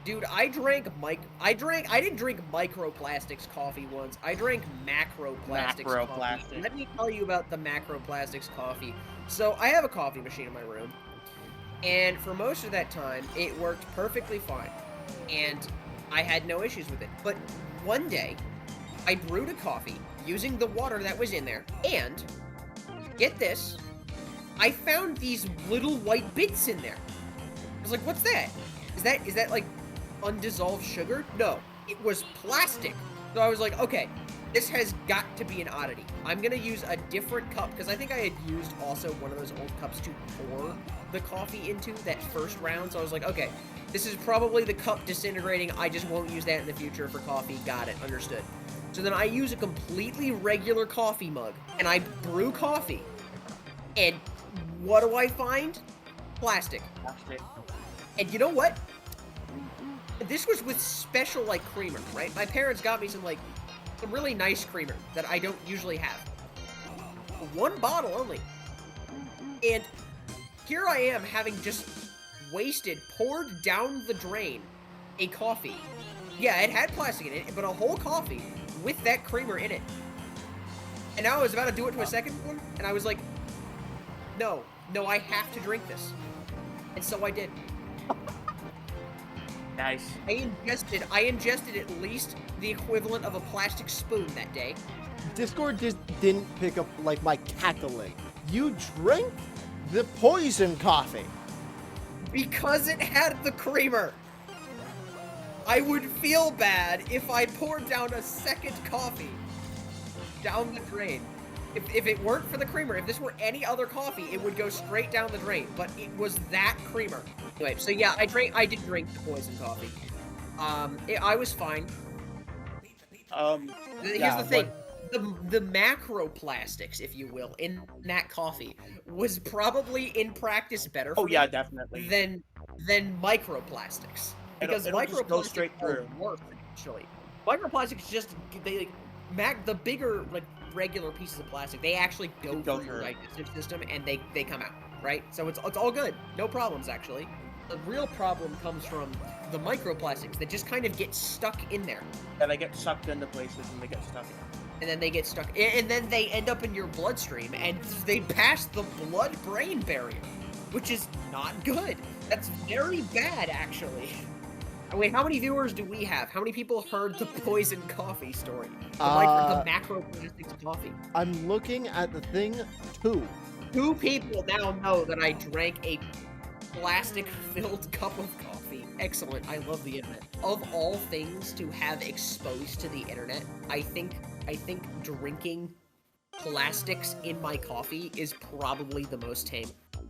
Dude, I didn't drink microplastics coffee once. I drank macroplastics coffee. Macroplastic. Let me tell you about the macroplastics coffee. So, I have a coffee machine in my room, and for most of that time, it worked perfectly fine, and I had no issues with it. But one day, I brewed a coffee using the water that was in there, and get this, I found these little white bits in there. I was like, "What's that? Is that like undissolved sugar?" No, it was plastic. So I was like, "Okay, this has got to be an oddity. I'm gonna use a different cup," because I think I had used also one of those old cups to pour the coffee into that first round. So I was like, "Okay, this is probably the cup disintegrating. I just won't use that in the future for coffee. Got it, understood." So then I use a completely regular coffee mug and I brew coffee. And what do I find? Plastic. Plastic. And you know what? This was with special, like, creamer, right? My parents got me some really nice creamer that I don't usually have. One bottle only. And here I am having just poured down the drain, a coffee. Yeah, it had plastic in it, but a whole coffee with that creamer in it. And now I was about to do it to a second one, and I was like, no, I have to drink this. And so I did. Nice. I ingested at least the equivalent of a plastic spoon that day. Discord just didn't pick up, like, my cackling. You drank the poison coffee. Because it had the creamer. I would feel bad if I poured down a second coffee down the drain. If it weren't for the creamer, if this were any other coffee, it would go straight down the drain. But it was that creamer. Anyway, so yeah, I did drink the poison coffee. I was fine. Here's Yeah, the thing. The macroplastics, if you will, in that coffee was probably in practice better Oh for yeah, me definitely. than microplastics. Because It'll just go microplastics straight are through. worse, actually. Microplastics just the bigger regular pieces of plastic, they actually go through your digestive system and they come out, right? So it's all good. No problems, actually. The real problem comes from the microplastics that just kind of get stuck in there. And they get sucked into places and they get stuck. And then they get stuck, and then they end up in your bloodstream, and they pass the blood-brain barrier, which is not good. That's very bad, actually. Wait, how many viewers do we have? How many people heard the poison coffee story? The macroplastics coffee. I'm looking at the thing, 2. 2 people now know that I drank a plastic-filled cup of coffee. Excellent. I love the internet. Of all things to have exposed to the internet, I think drinking plastics in my coffee is probably the most tame.